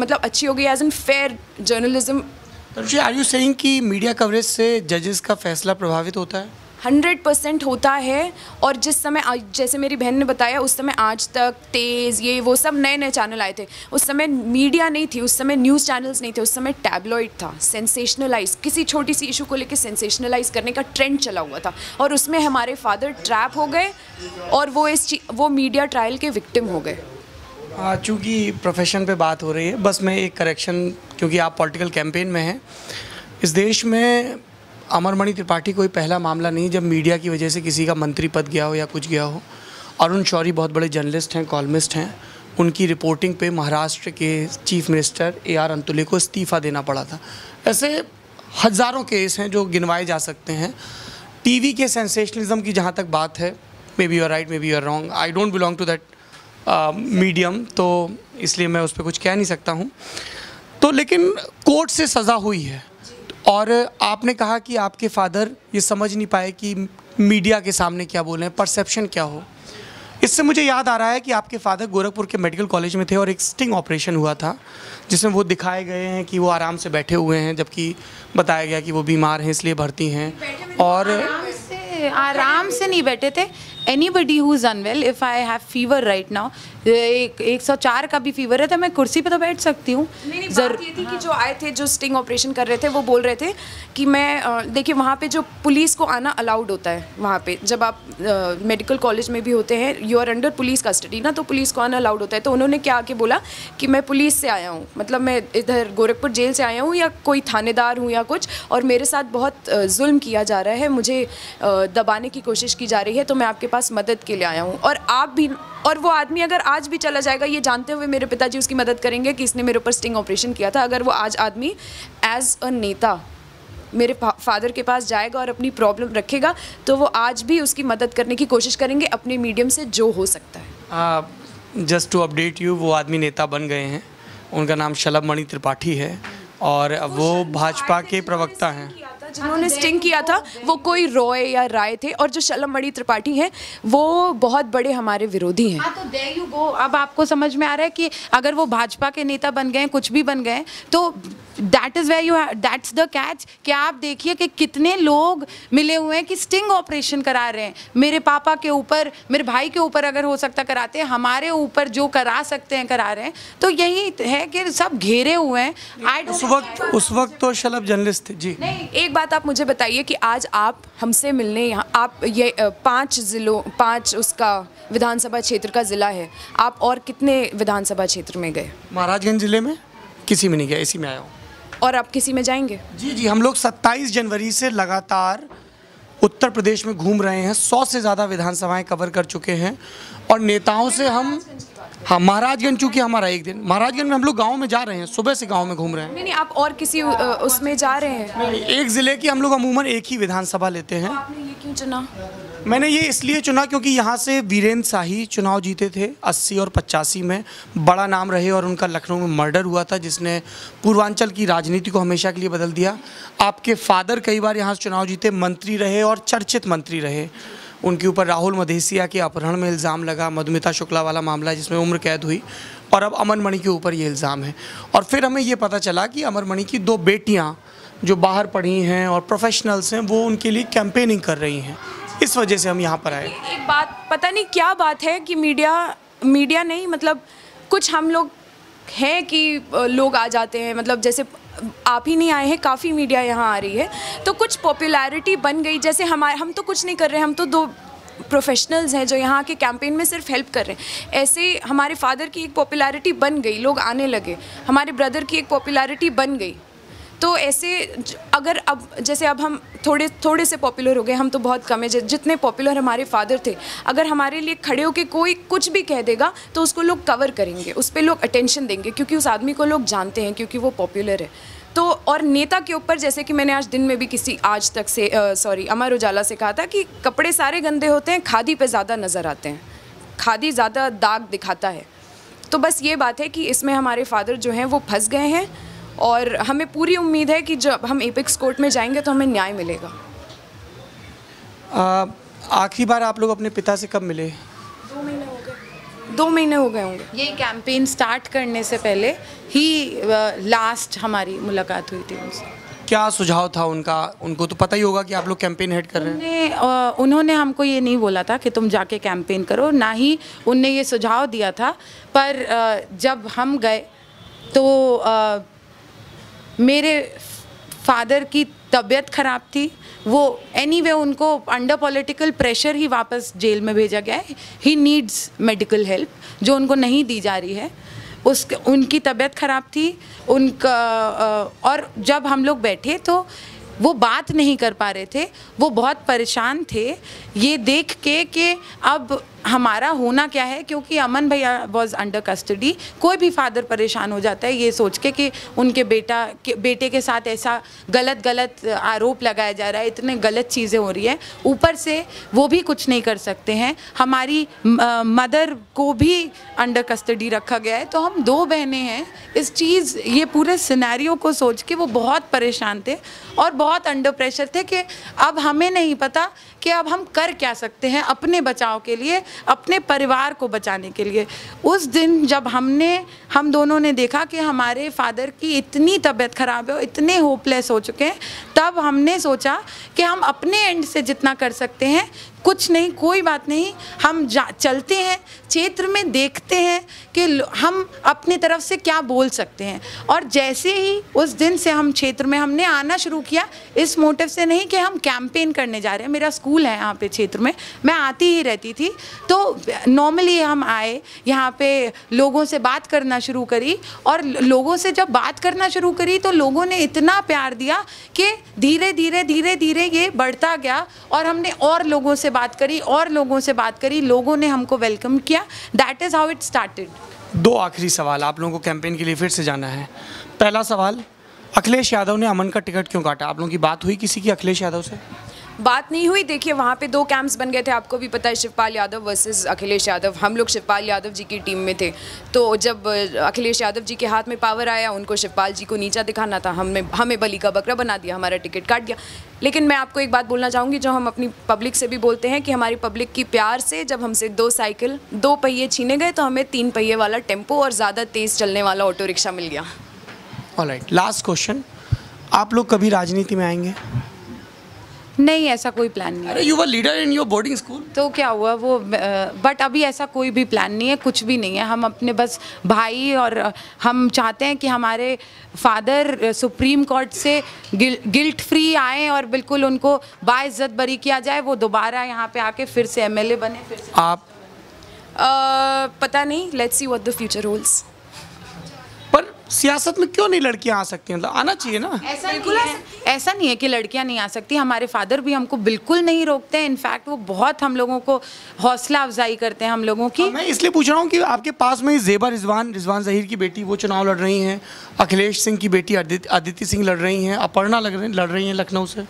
गई as an fair journalism. Are you saying कि मीडिया कवरेज से जजेस का फैसला प्रभावित होता है? 100% होता है। और जिस समय जैसे मेरी बहन ने बताया, उस समय आज तक, तेज़, ये वो सब नए चैनल आए थे। उस समय मीडिया नहीं थी, उस समय न्यूज़ चैनल्स नहीं थे, उस समय टैबलॉइड था। सेंसेशनलाइज, किसी छोटी सी इशू को लेकर सेंसेशनलाइज करने का ट्रेंड चला हुआ था, और उसमें हमारे फादर ट्रैप हो गए और वो मीडिया ट्रायल के विक्टिम हो गए। चूँकि प्रोफेशन पे बात हो रही है, बस मैं एक करेक्शन, क्योंकि आप पॉलिटिकल कैंपेन में हैं, इस देश में अमरमणि त्रिपाठी कोई पहला मामला नहीं जब मीडिया की वजह से किसी का मंत्री पद गया हो या कुछ गया हो। अरुण शौरी बहुत बड़े जर्नलिस्ट हैं, कॉलमिस्ट हैं, उनकी रिपोर्टिंग पे महाराष्ट्र के चीफ मिनिस्टर AR अंतुले को इस्तीफ़ा देना पड़ा था। ऐसे हज़ारों केस हैं जो गिनवाए जा सकते हैं। टीवी के सेंसेशनलिज्म की जहाँ तक बात है, maybe you are right, maybe you are wrong, I don't belong to that medium, तो इसलिए मैं उस पर कुछ कह नहीं सकता हूँ। तो लेकिन कोर्ट से सज़ा हुई है, और आपने कहा कि आपके फादर ये समझ नहीं पाए कि मीडिया के सामने क्या बोलें, परसेप्शन क्या हो। इससे मुझे याद आ रहा है कि आपके फादर गोरखपुर के मेडिकल कॉलेज में थे और एक स्टिंग ऑपरेशन हुआ था, जिसमें वो दिखाए गए हैं कि वो आराम से बैठे हुए हैं, जबकि बताया गया कि वो बीमार हैं इसलिए भर्ती हैं। और आराम से नहीं बैठे थे। Anybody who is unwell, if I have fever right now, 104 का भी फीवर है, तो मैं कुर्सी पे तो बैठ सकती हूँ। बात ये थी कि जो आए थे, जो स्टिंग ऑपरेशन कर रहे थे, वो बोल रहे थे कि मैं देखिए, वहाँ पे जो पुलिस को आना अलाउड होता है, वहाँ पे जब आप मेडिकल कॉलेज में भी होते हैं, you are under police custody ना, तो पुलिस को आना अलाउड होता है। तो उन्होंने क्या आके बोला कि मैं पुलिस से आया हूँ, मतलब मैं इधर गोरखपुर जेल से आया हूँ या कोई थानेदार हूँ या कुछ, और मेरे साथ बहुत जुल्म किया जा रहा है, मुझे दबाने की कोशिश की जा रही है, तो मैं आपके पास मदद के लिए आया हूँ। और आप भी, और वो आदमी अगर आज भी चला जाएगा, ये जानते हुए मेरे पिताजी उसकी मदद करेंगे कि इसने मेरे ऊपर स्टिंग ऑपरेशन किया था, अगर वो आज आदमी एज अ नेता मेरे फादर के पास जाएगा और अपनी प्रॉब्लम रखेगा, तो वो आज भी उसकी मदद करने की कोशिश करेंगे अपने मीडियम से जो हो सकता है। जस्ट टू अपडेट यू, वो आदमी नेता बन गए हैं, उनका नाम शलभमणि त्रिपाठी है, और वो भाजपा के प्रवक्ता हैं। जिन्होंने स्टिंग किया था वो कोई रॉय या राय थे, और जो शलभमणि त्रिपाठी हैं वो बहुत बड़े हमारे विरोधी हैं। हाँ, तो देयर यू गो। अब आपको समझ में आ रहा है कि अगर वो भाजपा के नेता बन गए, कुछ भी बन गए, तो that is where you, that's the catch. कि आप देखिए कि कितने लोग मिले हुए हैं कि स्टिंग ऑपरेशन करा रहे हैं। मेरे पापा के ऊपर, मेरे भाई के ऊपर अगर हो सकता कराते हैं, हमारे ऊपर जो करा सकते हैं करा रहे हैं। तो यही है कि सब घेरे हुए हैं। उस वक्त तो शलभ जर्नलिस्ट थे जी। नहीं, एक बात आप मुझे बताइए कि आज आप हमसे मिलने यहाँ, आप ये 5 उसका विधानसभा क्षेत्र का ज़िला है, आप और कितने विधानसभा क्षेत्र में गए? महाराजगंज ज़िले में किसी में नहीं गया, इसी में आया हूँ। और आप किसी में जाएंगे? जी, हम लोग 27 जनवरी से लगातार उत्तर प्रदेश में घूम रहे हैं, 100 से ज़्यादा विधानसभाएं कवर कर चुके हैं और नेताओं से हम, हाँ, महाराजगंज चूँकि हमारा एक दिन, महाराजगंज में हम लोग गांव में जा रहे हैं, सुबह से गांव में घूम रहे हैं। नहीं, आप और किसी उसमें जा रहे हैं? एक ज़िले की हम लोग अमूमन एक ही विधानसभा लेते हैं। आपने ये क्यों चुना? मैंने ये इसलिए चुना क्योंकि यहाँ से वीरेंद्र शाही चुनाव जीते थे 80 और 85 में, बड़ा नाम रहे और उनका लखनऊ में मर्डर हुआ था जिसने पूर्वांचल की राजनीति को हमेशा के लिए बदल दिया। आपके फादर कई बार यहाँ से चुनाव जीते, मंत्री रहे और चर्चित मंत्री रहे। उनके ऊपर राहुल मधेसिया के अपहरण में इल्ज़ाम लगा, मधुमिता शुक्ला वाला मामला जिसमें उम्र कैद हुई, और अब अमन मणि के ऊपर ये इल्ज़ाम है। और फिर हमें ये पता चला कि अमन मणि की 2 बेटियाँ जो बाहर पढ़ी हैं और प्रोफेशनल्स हैं, वो उनके लिए कैंपेनिंग कर रही हैं। इस वजह से हम यहाँ पर आए। एक बात, पता नहीं क्या बात है कि मीडिया नहीं, मतलब कुछ हम लोग हैं कि लोग आ जाते हैं, मतलब जैसे आप ही नहीं आए हैं, काफ़ी मीडिया यहाँ आ रही है, तो कुछ पॉपुलैरिटी बन गई। जैसे हम तो कुछ नहीं कर रहे हैं, हम तो 2 प्रोफेशनल्स हैं जो यहाँ के कैंपेन में सिर्फ हेल्प कर रहे हैं। ऐसे हमारे फादर की एक पॉपुलैरिटी बन गई, लोग आने लगे, हमारे ब्रदर की एक पॉपुलैरिटी बन गई। तो ऐसे अगर अब जैसे अब हम थोड़े से पॉपुलर हो गए, हम तो बहुत कम है, जितने पॉपुलर हमारे फादर थे, अगर हमारे लिए खड़े होकर कोई कुछ भी कह देगा तो उसको लोग कवर करेंगे, उस पर लोग अटेंशन देंगे क्योंकि उस आदमी को लोग जानते हैं, क्योंकि वो पॉपुलर है। तो और नेता के ऊपर, जैसे कि मैंने आज दिन में भी किसी आज तक से अमर उजाला से कहा था कि कपड़े सारे गंदे होते हैं, खादी पे ज़्यादा नज़र आते हैं, खादी ज़्यादा दाग दिखाता है। तो बस ये बात है कि इसमें हमारे फादर जो हैं वो फंस गए हैं और हमें पूरी उम्मीद है कि जब हम एपेक्स कोर्ट में जाएंगे तो हमें न्याय मिलेगा। आखिरी बार आप लोग अपने पिता से कब मिले? 2 महीने हो गए होंगे। ये कैंपेन स्टार्ट करने से पहले ही लास्ट हमारी मुलाकात हुई थी उनसे। क्या सुझाव था उनका? उनको तो पता ही होगा कि आप लोग कैंपेन हेड कर रहे हैं। उन्होंने हमको ये नहीं बोला था कि तुम जाके कैंपेन करो, ना ही उनने ये सुझाव दिया था, पर जब हम गए तो मेरे फादर की तबीयत ख़राब थी, वो एनीवे उनको अंडर पॉलिटिकल प्रेशर ही वापस जेल में भेजा गया है। ही नीड्स मेडिकल हेल्प जो उनको नहीं दी जा रही है। उनकी तबीयत ख़राब थी उनका, और जब हम लोग बैठे तो वो बात नहीं कर पा रहे थे, वो बहुत परेशान थे ये देख के कि अब हमारा होना क्या है, क्योंकि अमन भैया वॉज अंडर कस्टडी। कोई भी फादर परेशान हो जाता है ये सोच के कि उनके बेटे के साथ ऐसा गलत आरोप लगाया जा रहा है, इतने गलत चीज़ें हो रही है, ऊपर से वो भी कुछ नहीं कर सकते हैं। हमारी मदर को भी अंडर कस्टडी रखा गया है, तो हम 2 बहनें हैं। ये पूरे सिनेरियो को सोच के वो बहुत परेशान थे और बहुत अंडर प्रेशर थे कि अब हमें नहीं पता कि अब हम कर क्या सकते हैं अपने बचाव के लिए, अपने परिवार को बचाने के लिए। उस दिन जब हम दोनों ने देखा कि हमारे फादर की इतनी तबीयत ख़राब है, इतने होपलेस हो चुके हैं, तब हमने सोचा कि हम अपने एंड से जितना कर सकते हैं, कुछ नहीं, कोई बात नहीं, हम चलते हैं क्षेत्र में, देखते हैं कि हम अपनी तरफ से क्या बोल सकते हैं। और जैसे ही उस दिन से हम क्षेत्र में हमने आना शुरू किया, इस मोटिव से नहीं कि हम कैंपेन करने जा रहे हैं। मेरा स्कूल है यहाँ पे क्षेत्र में, मैं आती ही रहती थी, तो नॉर्मली हम आए यहाँ पे, लोगों से बात करना शुरू करी, और लोगों से जब बात करना शुरू करी तो लोगों ने इतना प्यार दिया कि धीरे धीरे ये बढ़ता गया, और हमने और लोगों से बात करी, लोगों ने हमको वेलकम किया। That is how it started. 2 आखिरी सवाल, आप लोगों को कैंपेन के लिए फिर से जाना है। पहला सवाल, अखिलेश यादव ने अमन का टिकट क्यों काटा? आप लोगों की बात हुई किसी की अखिलेश यादव से? बात नहीं हुई। देखिए, वहाँ पे 2 कैंप्स बन गए थे, आपको भी पता है, शिवपाल यादव वर्सेस अखिलेश यादव। हम लोग शिवपाल यादव जी की टीम में थे, तो जब अखिलेश यादव जी के हाथ में पावर आया, उनको शिवपाल जी को नीचा दिखाना था, हमें बलि का बकरा बना दिया, हमारा टिकट काट दिया। लेकिन मैं आपको एक बात बोलना चाहूँगी, जो हम अपनी पब्लिक से भी बोलते हैं, कि हमारी पब्लिक की प्यार से जब हमसे 2 साइकिल 2 पहिए छीने गए, तो हमें 3 पहिए वाला टेम्पो और ज़्यादा तेज़ चलने वाला ऑटो रिक्शा मिल गया। ऑलराइट, लास्ट क्वेश्चन, आप लोग कभी राजनीति में आएंगे? नहीं, ऐसा कोई प्लान नहीं है। अरे you were leader in your boarding school. तो क्या हुआ वो, बट अभी ऐसा कोई भी प्लान नहीं है, कुछ भी नहीं है। हम अपने बस भाई, और हम चाहते हैं कि हमारे फादर सुप्रीम कोर्ट से गिल्ट फ्री आए और बिल्कुल उनको बाइज्जत बरी किया जाए, वो दोबारा यहाँ पे आके फिर से एमएलए बने। फिर से आप पता नहीं, let's see what the future holds. पर सियासत में क्यों नहीं लड़कियां आ सकती, मतलब आना चाहिए ना। ऐसा नहीं है कि लड़कियां नहीं आ सकती। हमारे फादर भी हमको बिल्कुल नहीं रोकते हैं। इनफैक्ट वो बहुत हम लोगों को हौसला अफजाई करते हैं हम लोगों की। मैं इसलिए पूछ रहा हूँ कि आपके पास में ज़ेबा रिजवान ज़हीर की बेटी वो चुनाव लड़ रही हैं, अखिलेश सिंह की बेटी अदिति सिंह लड़ रही हैं, अपर्णा लड़ रही हैं लखनऊ से।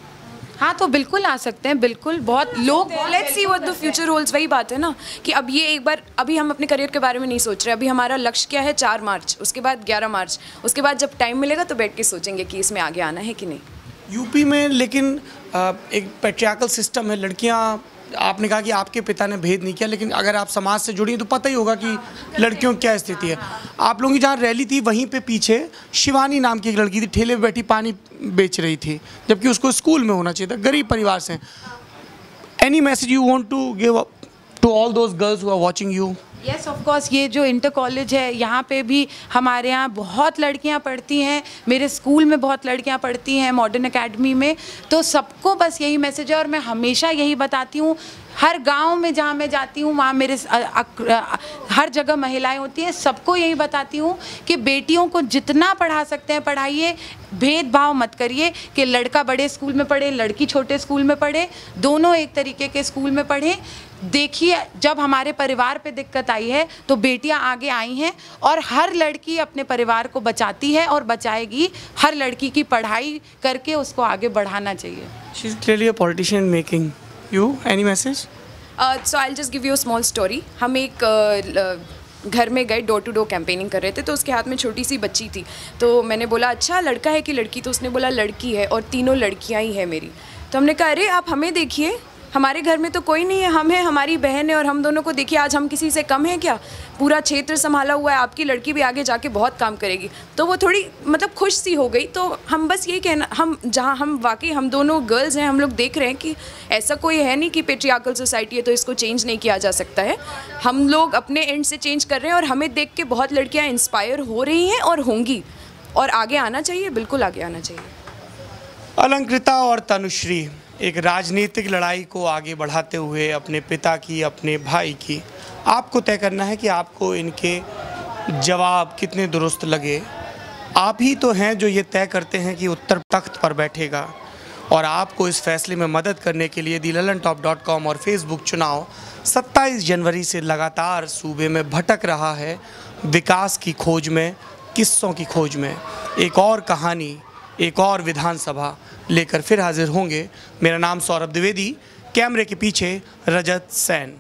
हाँ, तो बिल्कुल आ सकते हैं, बिल्कुल। बहुत लोग, let's see what the future holds. वही बात है ना कि अब ये एक बार, अभी हम अपने करियर के बारे में नहीं सोच रहे। अभी हमारा लक्ष्य क्या है, 4 मार्च, उसके बाद 11 मार्च, उसके बाद जब टाइम मिलेगा तो बैठ के सोचेंगे कि इसमें आगे आना है कि नहीं। यूपी में लेकिन एक पैट्रियार्कल सिस्टम है। लड़कियाँ, आपने कहा कि आपके पिता ने भेद नहीं किया, लेकिन अगर आप समाज से जुड़ी हैं तो पता ही होगा कि लड़कियों की क्या स्थिति है। आप लोगों की जहाँ रैली थी वहीं पे पीछे शिवानी नाम की एक लड़की थी, ठेले पे बैठी पानी बेच रही थी, जबकि उसको स्कूल में होना चाहिए था, गरीब परिवार से। Any message you want to give to all those girls who are watching you? Yes, of course. ये जो इंटर कॉलेज है, यहाँ पे भी हमारे यहाँ बहुत लड़कियाँ पढ़ती हैं। मेरे स्कूल में बहुत लड़कियाँ पढ़ती हैं, मॉडर्न एकेडमी में। तो सबको बस यही मैसेज है, और मैं हमेशा यही बताती हूँ। हर गांव में जहाँ मैं जाती हूँ वहाँ मेरे हर जगह महिलाएं होती हैं, सबको यही बताती हूँ कि बेटियों को जितना पढ़ा सकते हैं पढ़ाइए। भेदभाव मत करिए कि लड़का बड़े स्कूल में पढ़े, लड़की छोटे स्कूल में पढ़े, दोनों एक तरीके के स्कूल में पढ़ें। देखिए, जब हमारे परिवार पे दिक्कत आई है तो बेटियां आगे आई हैं, और हर लड़की अपने परिवार को बचाती है और बचाएगी। हर लड़की की पढ़ाई करके उसको आगे बढ़ाना चाहिए। She is clearly a politician making you. Any message? So I will just give you a small story. हम एक घर में गए, डोर टू डोर कैंपेनिंग कर रहे थे, तो उसके हाथ में छोटी सी बच्ची थी। तो मैंने बोला, अच्छा लड़का है कि लड़की? तो उसने बोला लड़की है, और तीनों लड़कियां ही हैं मेरी। तो हमने कहा, अरे आप हमें देखिए, हमारे घर में तो कोई नहीं है, हम हैं, हमारी बहन है, और हम दोनों को देखिए, आज हम किसी से कम हैं क्या? पूरा क्षेत्र संभाला हुआ है, आपकी लड़की भी आगे जाके बहुत काम करेगी। तो वो थोड़ी मतलब खुश सी हो गई। तो हम बस यही कहना, हम जहाँ हम वाकई हम दोनों गर्ल्स हैं, हम लोग देख रहे हैं कि ऐसा कोई है नहीं कि पेट्रियार्कल सोसाइटी है तो इसको चेंज नहीं किया जा सकता है। हम लोग अपने एंड से चेंज कर रहे हैं, और हमें देख के बहुत लड़कियाँ इंस्पायर हो रही हैं और होंगी, और आगे आना चाहिए, बिल्कुल आगे आना चाहिए। अलंकृता और तनुश्री एक राजनीतिक लड़ाई को आगे बढ़ाते हुए अपने पिता की, अपने भाई की, आपको तय करना है कि आपको इनके जवाब कितने दुरुस्त लगे। आप ही तो हैं जो ये तय करते हैं कि उत्तर तख्त पर बैठेगा, और आपको इस फैसले में मदद करने के लिए thelalantop.com और फेसबुक चुनाव 27 जनवरी से लगातार सूबे में भटक रहा है, विकास की खोज में, किस्सों की खोज में। एक और कहानी, एक और विधानसभा लेकर फिर हाजिर होंगे। मेरा नाम सौरभ द्विवेदी, कैमरे के पीछे रजत सैन।